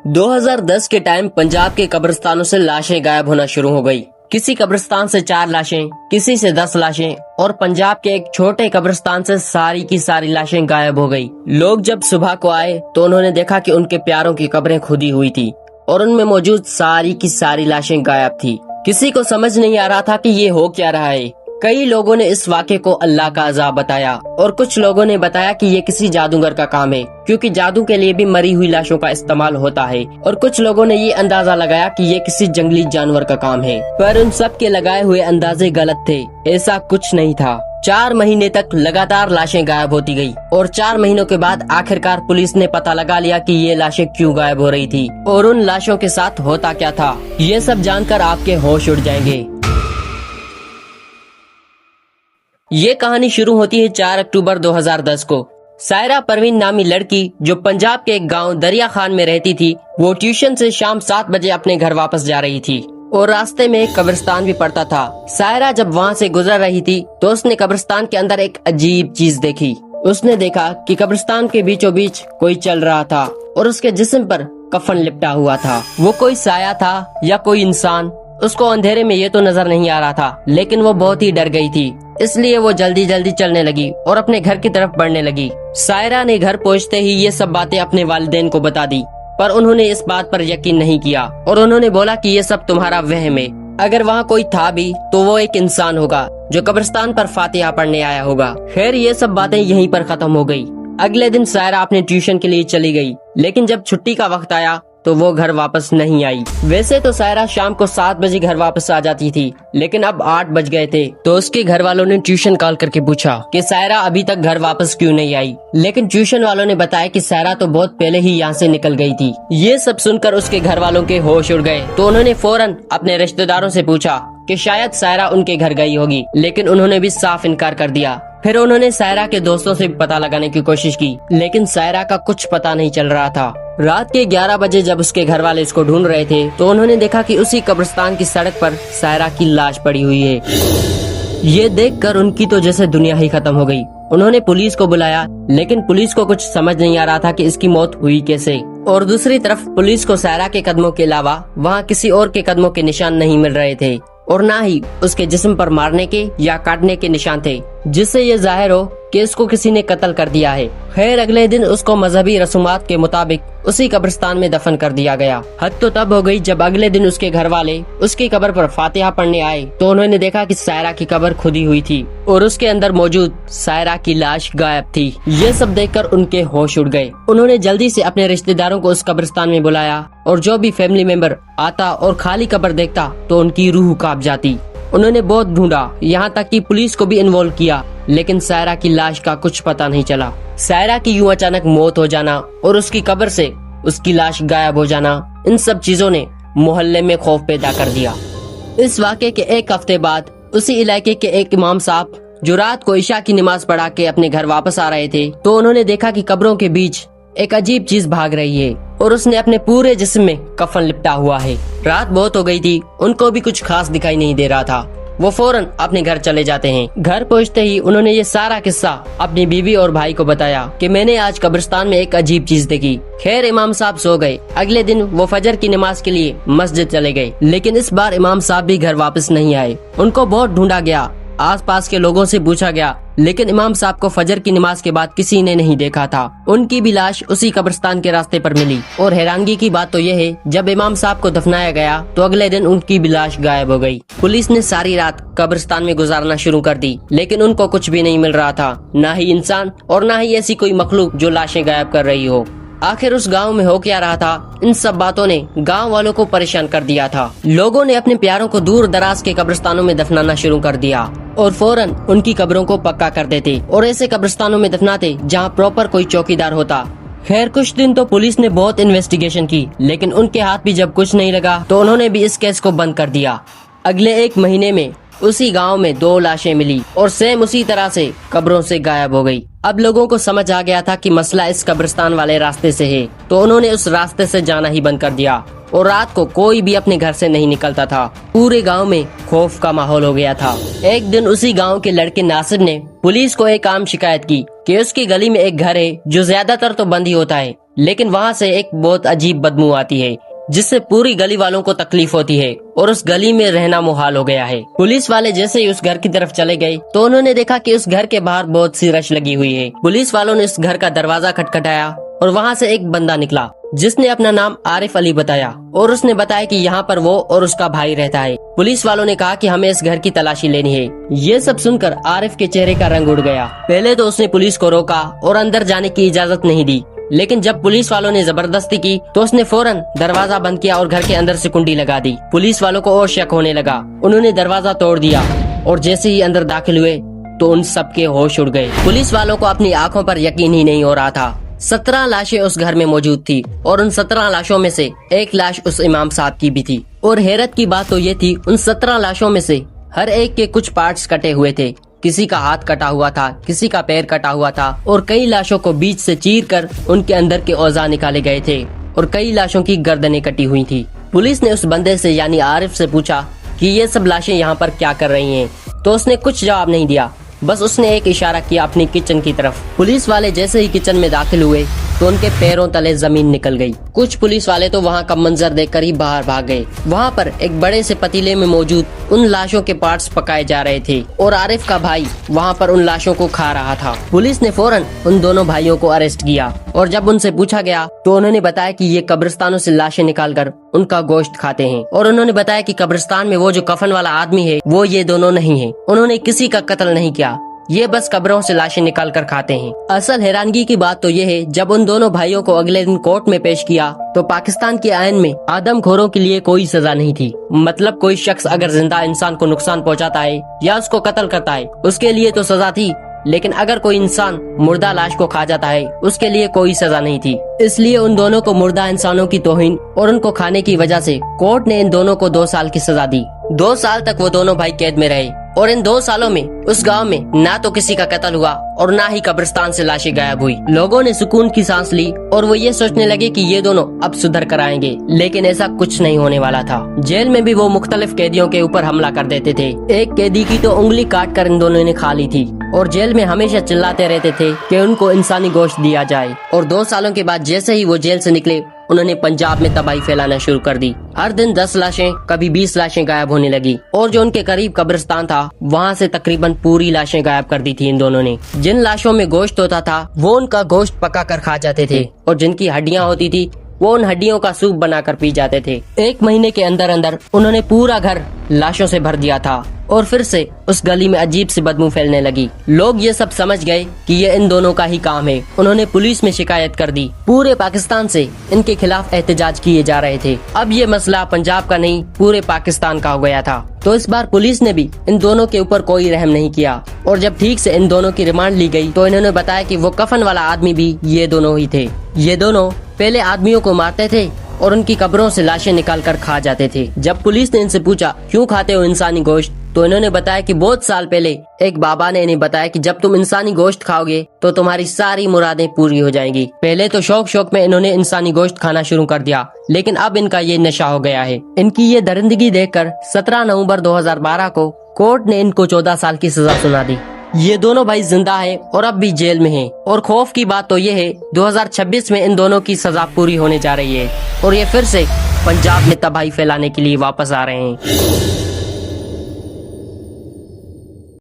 2010 के टाइम पंजाब के कब्रिस्तानों से लाशें गायब होना शुरू हो गई। किसी कब्रिस्तान से 4 लाशें, किसी से 10 लाशें और पंजाब के एक छोटे कब्रिस्तान से सारी की सारी लाशें गायब हो गई। लोग जब सुबह को आए तो उन्होंने देखा कि उनके प्यारों की कब्रें खुदी हुई थी और उनमें मौजूद सारी की सारी लाशें गायब थी। किसी को समझ नहीं आ रहा था कि ये हो क्या रहा है। कई लोगों ने इस वाक़े को अल्लाह का अज़ाब बताया और कुछ लोगों ने बताया कि ये किसी जादूगर का काम है, क्योंकि जादू के लिए भी मरी हुई लाशों का इस्तेमाल होता है। और कुछ लोगों ने ये अंदाजा लगाया कि ये किसी जंगली जानवर का काम है, पर उन सब के लगाए हुए अंदाजे गलत थे। ऐसा कुछ नहीं था। 4 महीने तक लगातार लाशें गायब होती गई और 4 महीनों के बाद आखिरकार पुलिस ने पता लगा लिया कि ये लाशें क्यों गायब हो रही थी और उन लाशों के साथ होता क्या था। ये सब जानकर आपके होश उड़ जाएंगे। ये कहानी शुरू होती है 4 अक्टूबर 2010 को। सायरा परवीन नामी लड़की जो पंजाब के एक गांव दरिया खान में रहती थी, वो ट्यूशन से शाम 7 बजे अपने घर वापस जा रही थी और रास्ते में एक कब्रिस्तान भी पड़ता था। सायरा जब वहाँ से गुजर रही थी तो उसने कब्रिस्तान के अंदर एक अजीब चीज देखी। उसने देखा कि कब्रिस्तान के बीचों बीच कोई चल रहा था और उसके जिस्म पर कफन लिपटा हुआ था। वो कोई साया था या कोई इंसान, उसको अंधेरे में ये तो नजर नहीं आ रहा था, लेकिन वो बहुत ही डर गई थी, इसलिए वो जल्दी जल्दी चलने लगी और अपने घर की तरफ बढ़ने लगी। सायरा ने घर पहुंचते ही ये सब बातें अपने वालिदैन को बता दी, पर उन्होंने इस बात पर यकीन नहीं किया और उन्होंने बोला कि ये सब तुम्हारा वहम है। अगर वहाँ कोई था भी तो वो एक इंसान होगा जो कब्रिस्तान पर फातिहा पढ़ने आया होगा। खैर, ये सब बातें यहीं पर खत्म हो गई। अगले दिन सायरा अपने ट्यूशन के लिए चली गई, लेकिन जब छुट्टी का वक्त आया तो वो घर वापस नहीं आई। वैसे तो सायरा शाम को 7 बजे घर वापस आ जाती थी, लेकिन अब 8 बज गए थे तो उसके घर वालों ने ट्यूशन कॉल करके पूछा कि सायरा अभी तक घर वापस क्यों नहीं आई। लेकिन ट्यूशन वालों ने बताया कि सायरा तो बहुत पहले ही यहाँ से निकल गई थी। ये सब सुनकर उसके घर वालों के होश उड़ गए तो उन्होंने फौरन अपने रिश्तेदारों से पूछा कि शायद सायरा उनके घर गई होगी, लेकिन उन्होंने भी साफ इनकार कर दिया। फिर उन्होंने सायरा के दोस्तों से पता लगाने की कोशिश की, लेकिन सायरा का कुछ पता नहीं चल रहा था। रात के 11 बजे जब उसके घर वाले इसको ढूंढ रहे थे तो उन्होंने देखा कि उसी कब्रिस्तान की सड़क पर सायरा की लाश पड़ी हुई है। ये देखकर उनकी तो जैसे दुनिया ही खत्म हो गई। उन्होंने पुलिस को बुलाया, लेकिन पुलिस को कुछ समझ नहीं आ रहा था कि इसकी मौत हुई कैसे। और दूसरी तरफ पुलिस को सायरा के कदमों के अलावा वहाँ किसी और के कदमों के निशान नहीं मिल रहे थे और न ही उसके जिस्म पर मारने के या काटने के निशान थे, जिससे ये जाहिर हो कि इसको किसी ने कत्ल कर दिया है। खैर, अगले दिन उसको मजहबी रसूमात के मुताबिक उसी कब्रिस्तान में दफन कर दिया गया। हद तो तब हो गई जब अगले दिन उसके घर वाले उसकी कब्र पर फातिहा पढ़ने आए तो उन्होंने देखा कि सायरा की कब्र खुदी हुई थी और उसके अंदर मौजूद सायरा की लाश गायब थी। ये सब देखकर उनके होश उड़ गए। उन्होंने जल्दी से अपने रिश्तेदारों को उस कब्रिस्तान में बुलाया और जो भी फैमिली मेंबर आता और खाली कब्र देखता तो उनकी रूह कांप जाती। उन्होंने बहुत ढूंढा, यहाँ तक कि पुलिस को भी इन्वॉल्व किया, लेकिन सायरा की लाश का कुछ पता नहीं चला। सायरा की यूं अचानक मौत हो जाना और उसकी कब्र से उसकी लाश गायब हो जाना, इन सब चीजों ने मोहल्ले में खौफ पैदा कर दिया। इस वाक़े के 1 हफ्ते बाद उसी इलाके के एक इमाम साहब जो रात को इशा की नमाज पढ़ा के अपने घर वापस आ रहे थे तो उन्होंने देखा कि कब्रों के बीच एक अजीब चीज भाग रही है और उसने अपने पूरे जिस्म में कफन लिपटा हुआ है। रात बहुत हो गई थी, उनको भी कुछ खास दिखाई नहीं दे रहा था। वो फौरन अपने घर चले जाते हैं। घर पहुंचते ही उन्होंने ये सारा किस्सा अपनी बीवी और भाई को बताया कि मैंने आज कब्रिस्तान में एक अजीब चीज देखी। खैर, इमाम साहब सो गए। अगले दिन वो फजर की नमाज के लिए मस्जिद चले गए, लेकिन इस बार इमाम साहब भी घर वापस नहीं आए। उनको बहुत ढूंढा गया, आसपास के लोगों से पूछा गया, लेकिन इमाम साहब को फजर की नमाज के बाद किसी ने नहीं देखा था। उनकी भी लाश उसी कब्रिस्तान के रास्ते पर मिली और हैरानगी की बात तो यह है, जब इमाम साहब को दफनाया गया तो अगले दिन उनकी भी लाश गायब हो गई। पुलिस ने सारी रात कब्रिस्तान में गुजारना शुरू कर दी, लेकिन उनको कुछ भी नहीं मिल रहा था, ना ही इंसान और ना ही ऐसी कोई मखलूक जो लाशें गायब कर रही हो। आखिर उस गांव में हो क्या रहा था, इन सब बातों ने गांव वालों को परेशान कर दिया था। लोगों ने अपने प्यारों को दूर दराज के कब्रिस्तानों में दफनाना शुरू कर दिया और फौरन उनकी कब्रों को पक्का कर देते और ऐसे कब्रिस्तानों में दफनाते जहां प्रॉपर कोई चौकीदार होता। खैर, कुछ दिन तो पुलिस ने बहुत इन्वेस्टिगेशन की, लेकिन उनके हाथ भी जब कुछ नहीं लगा तो उन्होंने भी इस केस को बंद कर दिया। अगले 1 महीने में उसी गांव में 2 लाशें मिली और सेम उसी तरह से कब्रों से गायब हो गई। अब लोगों को समझ आ गया था कि मसला इस कब्रिस्तान वाले रास्ते से है, तो उन्होंने उस रास्ते से जाना ही बंद कर दिया और रात को कोई भी अपने घर से नहीं निकलता था। पूरे गांव में खौफ का माहौल हो गया था। एक दिन उसी गांव के लड़के नासिर ने पुलिस को एक आम शिकायत की कि उसकी गली में एक घर है जो ज्यादातर तो बंद ही होता है, لیکن وہاں سے ایک بہت عجیب بدبو آتی ہے جس سے پوری گلی والوں کو تکلیف ہوتی ہے اور اس گلی میں رہنا محال ہو گیا ہے۔ پولیس والے جیسے ہی اس گھر کی طرف چلے گئے تو انہوں نے دیکھا کہ اس گھر کے باہر بہت سی رش لگی ہوئی ہے۔ پولیس والوں نے اس گھر کا دروازہ کھٹکھٹایا اور وہاں سے ایک بندہ نکلا جس نے اپنا نام عارف علی بتایا اور اس نے بتایا کہ یہاں پر وہ اور اس کا بھائی رہتا ہے۔ پولیس والوں نے کہا کہ ہمیں اس گھر کی تلاشی لینی ہے۔ یہ سب سن کر عارف کے چہرے کا رنگ اڑ گیا۔ پہلے تو اس نے پولیس کو روکا اور اندر جانے کی اجازت نہیں دی، لیکن جب پولیس والوں نے زبردستی کی تو اس نے فوراً دروازہ بند کیا اور گھر کے اندر سے کنڈی لگا دی۔ پولیس والوں کو اور شک ہونے لگا، انہوں نے دروازہ توڑ دیا اور جیسے ہی اندر داخل ہوئے تو ان سب کے ہوش اڑ گئے۔ پولیس والوں کو اپنی آنکھوں پر یقین ہی نہیں ہو رہا تھا۔ 17 لاشیں اس گھر میں موجود تھی اور ان 17 لاشوں میں سے ایک لاش اس امام صاحب کی بھی تھی۔ اور حیرت کی بات تو یہ تھی ان 17 لاشوں میں سے ہر ایک کے کچھ پارٹس کٹے ہوئے تھے۔ کسی کا ہاتھ کٹا ہوا تھا، کسی کا پیر کٹا ہوا تھا اور کئی لاشوں کو بیچ سے چیر کر ان کے اندر کے اعضاء نکالے گئے تھے اور کئی لاشوں کی گردنیں کٹی ہوئی تھی۔ پولیس نے اس بندے سے یعنی عارف سے پوچھا کہ یہ سب لاشیں یہاں پر کیا کر رہی ہیں، تو اس نے کچھ جواب نہیں دیا، بس اس نے ایک اشارہ کیا اپنی کچن کی طرف۔ پولیس والے جیسے ہی کچن میں داخل ہوئے تو ان کے پیروں تلے زمین نکل گئی۔ کچھ پولیس والے تو وہاں کا منظر دیکھ کر ہی باہر بھاگ گئے۔ وہاں پر ایک بڑے سے پتیلے میں موجود ان لاشوں کے پارٹس پکائے جا رہے تھے اور عارف کا بھائی وہاں پر ان لاشوں کو کھا رہا تھا۔ پولیس نے فوراً ان دونوں بھائیوں کو اریسٹ کیا اور جب ان سے پوچھا گیا تو انہوں نے بتایا کہ یہ قبرستانوں سے لاشیں نکال کر ان کا گوشت کھاتے ہیں، اور انہوں نے بتایا کہ قبرستان میں وہ جو کفن والا آدمی ہے وہ یہ دونوں نہیں ہیں، انہوں نے کسی کا قتل نہیں کیا، یہ بس قبروں سے لاشیں نکال کر کھاتے ہیں۔ اصل حیرانگی کی بات تو یہ ہے جب ان دونوں بھائیوں کو اگلے دن کورٹ میں پیش کیا تو پاکستان کے آئین میں آدم خوروں کے لیے کوئی سزا نہیں تھی۔ مطلب کوئی شخص اگر زندہ انسان کو نقصان پہنچاتا ہے یا اس کو قتل کرتا ہے اس کے لیے تو سزا تھی، لیکن اگر کوئی انسان مردہ لاش کو کھا جاتا ہے اس کے لیے کوئی سزا نہیں تھی۔ اس لیے ان دونوں کو مردہ انسانوں کی توہین اور ان کو کھانے کی وجہ سے کورٹ نے ان دونوں کو 2 سال کی سزا دی۔ 2 سال تک وہ دونوں بھائی قید میں رہے اور ان 2 سالوں میں اس گاؤں میں نہ تو کسی کا قتل ہوا اور نہ ہی قبرستان سے لاشیں غائب ہوئی۔ لوگوں نے سکون کی سانس لی اور وہ یہ سوچنے لگے کہ یہ دونوں اب سدھر کر آئیں گے، لیکن ایسا کچھ نہیں ہونے والا تھا۔ جیل میں بھی وہ مختلف قیدیوں کے اوپر حملہ کر دیتے تھے۔ ایک قیدی کی تو انگلی کاٹ کر ان دونوں نے کھا لی تھی اور جیل میں ہمیشہ چلاتے رہتے تھے کہ ان کو انسانی گوشت دیا جائے۔ اور 2 سالوں کے بعد جیسے ہی وہ جیل سے نکلے انہوں نے پنجاب میں تباہی پھیلانا شروع کر دی۔ ہر دن 10 لاشیں کبھی 20 لاشیں غائب ہونے لگی اور جو ان کے قریب قبرستان تھا وہاں سے تقریباً پوری لاشیں غائب کر دی تھی ان دونوں نے۔ جن لاشوں میں گوشت ہوتا تھا وہ ان کا گوشت پکا کر کھا جاتے تھے اور جن کی ہڈیاں ہوتی تھی وہ ان ہڈیوں کا سوپ بنا کر پی جاتے تھے۔ 1 مہینے کے اندر انہوں نے پورا گھر لاشوں سے بھر دیا تھا اور پھر سے اس گلی میں عجیب سی بدبو پھیلنے لگی۔ لوگ یہ سب سمجھ گئے کہ یہ ان دونوں کا ہی کام ہے۔ انہوں نے پولیس میں شکایت کر دی۔ پورے پاکستان سے ان کے خلاف احتجاج کیے جا رہے تھے۔ اب یہ مسئلہ پنجاب کا نہیں پورے پاکستان کا ہو گیا تھا، تو اس بار پولیس نے بھی ان دونوں کے اوپر کوئی رحم نہیں کیا اور جب ٹھیک سے ان دونوں کی ریمانڈ لی گئی تو انہوں نے بتایا کہ وہ کفن والا آدمی بھی یہ دونوں ہی تھے۔ یہ دونوں پہلے آدمیوں کو مارتے تھے اور ان کی قبروں سے لاشیں نکال کر کھا جاتے تھے۔ جب پولیس نے ان سے پوچھا کیوں کھاتے ہو انسانی گوشت تو انہوں نے بتایا کہ بہت سال پہلے ایک بابا نے انہیں بتایا کہ جب تم انسانی گوشت کھاؤ گے تو تمہاری ساری مرادیں پوری ہو جائیں گی۔ پہلے تو شوق میں انہوں نے انسانی گوشت کھانا شروع کر دیا، لیکن اب ان کا یہ نشہ ہو گیا ہے۔ ان کی یہ درندگی دیکھ کر 17 نومبر 2012 کو کورٹ نے ان کو 14 سال کی سزا سنا دی۔ یہ دونوں بھائی زندہ ہیں اور اب بھی جیل میں ہیں، اور خوف کی بات تو یہ ہے 2026 میں ان دونوں کی سزا پوری ہونے جا رہی ہے اور یہ پھر سے پنجاب میں تباہی پھیلانے کے لیے واپس آ رہے ہیں۔